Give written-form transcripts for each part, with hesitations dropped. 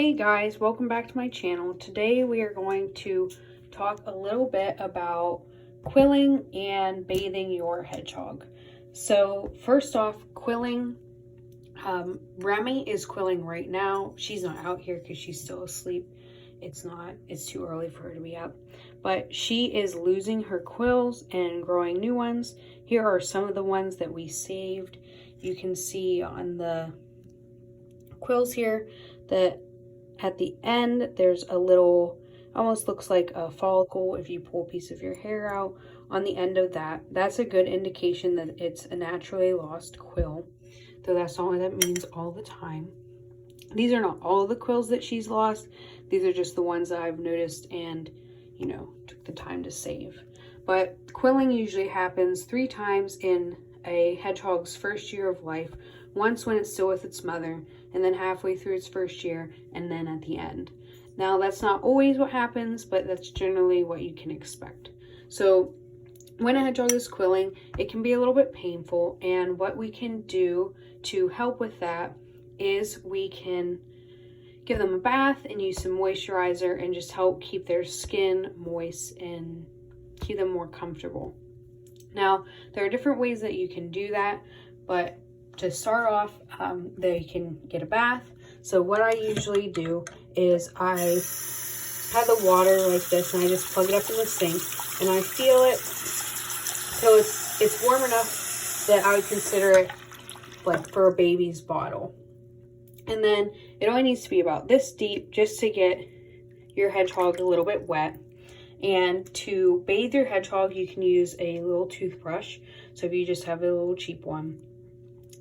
Hey guys, welcome back to my channel. Today we are going to talk a little bit about quilling and bathing your hedgehog. So first off, quilling. Remy is quilling right now. She's not out here because she's still asleep. It's too early for her to be up. But she is losing her quills and growing new ones. Here are some of the ones that we saved. You can see on the quills here that at the end there's a little, almost looks like a follicle if you pull a piece of your hair out on the end of that. That's a good indication that it's a naturally lost quill, though that's not what that means all the time. These are not all of the quills that she's lost. These are just the ones that I've noticed and, you know, took the time to save. But quilling usually happens 3 times in a hedgehog's first year of life. Once when it's still with its mother, and then halfway through its first year, and then at the end. Now, that's not always what happens, but that's generally what you can expect. So when a hedgehog is quilling, it can be a little bit painful, and what we can do to help with that is we can give them a bath and use some moisturizer and just help keep their skin moist and keep them more comfortable. Now, there are different ways that you can do that, but to start off, they can get a bath. So what I usually do is I have the water like this and I just plug it up in the sink and I feel it so it's warm enough that I would consider it like for a baby's bottle. And then it only needs to be about this deep just to get your hedgehog a little bit wet. And to bathe your hedgehog, you can use a little toothbrush. So if you just have a little cheap one,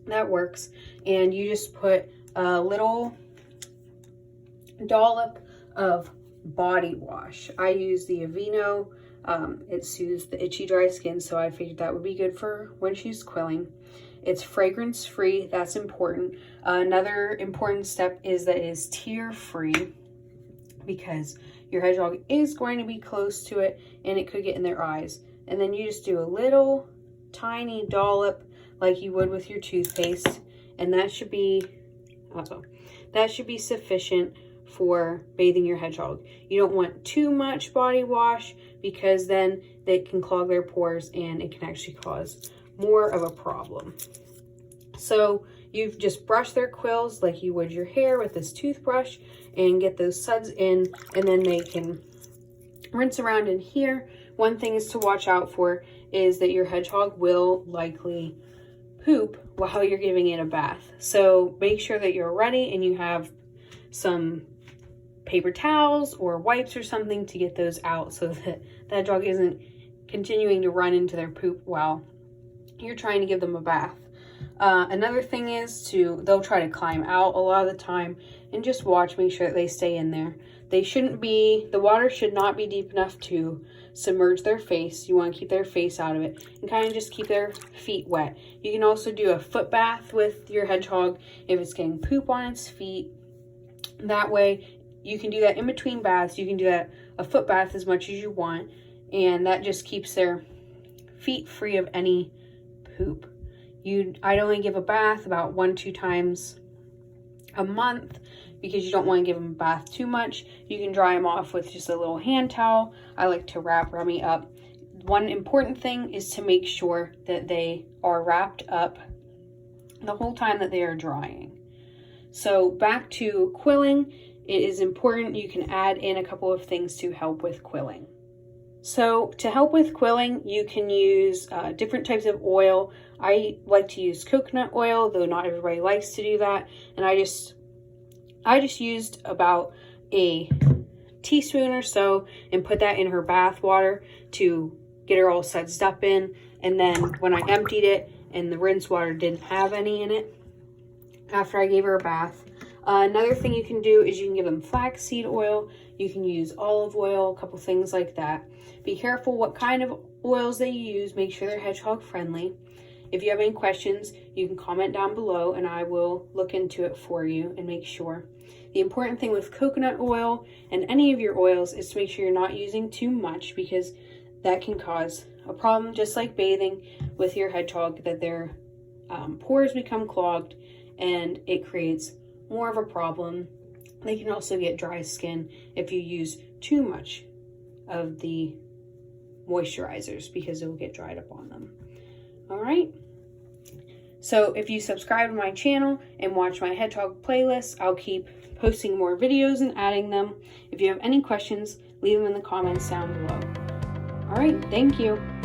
that works. And you just put a little dollop of body wash. I use the Aveeno. It soothes the itchy, dry skin, so I figured that would be good for when she's quilling. It's fragrance free. That's important. Another important step is that it is tear free, because your hedgehog is going to be close to it and it could get in their eyes. And then you just do a little tiny dollop like you would with your toothpaste, and that should be sufficient for bathing your hedgehog. You don't want too much body wash because then they can clog their pores and it can actually cause more of a problem. So you've just brushed their quills like you would your hair with this toothbrush and get those suds in, and then they can rinse around in here. One thing is to watch out for is that your hedgehog will likely poop while you're giving it a bath. So make sure that you're ready and you have some paper towels or wipes or something to get those out so that that dog isn't continuing to run into their poop while you're trying to give them a bath. Another thing is they'll try to climb out a lot of the time, and just watch, make sure that they stay in there. The water should not be deep enough to submerge their face. You want to keep their face out of it and kind of just keep their feet wet. You can also do a foot bath with your hedgehog if it's getting poop on its feet. That way you can do that in between baths. You can do that a foot bath as much as you want, and that just keeps their feet free of any poop. I'd only give a bath about 1-2 times a month because you don't want to give them a bath too much. You can dry them off with just a little hand towel. I like to wrap Remy up. One important thing is to make sure that they are wrapped up the whole time that they are drying. So back to quilling, it is important you can add in a couple of things to help with quilling. So to help with quilling, you can use different types of oil. I like to use coconut oil, though not everybody likes to do that. And I just used about a teaspoon or so and put that in her bath water to get her all sudsed up in. And then when I emptied it and the rinse water didn't have any in it, after I gave her a bath. Another thing you can do is you can give them flaxseed oil. You can use olive oil, a couple things like that. Be careful what kind of oils they use. Make sure they're hedgehog friendly. If you have any questions, you can comment down below and I will look into it for you and make sure. The important thing with coconut oil and any of your oils is to make sure you're not using too much, because that can cause a problem, just like bathing with your hedgehog, that their pores become clogged and it creates more of a problem They can also get dry skin if you use too much of the moisturizers, because it will get dried up on them. All right. So if you subscribe to my channel and watch my hedgehog playlist, I'll keep posting more videos and adding them. If you have any questions, leave them in the comments down below. All right. Thank you.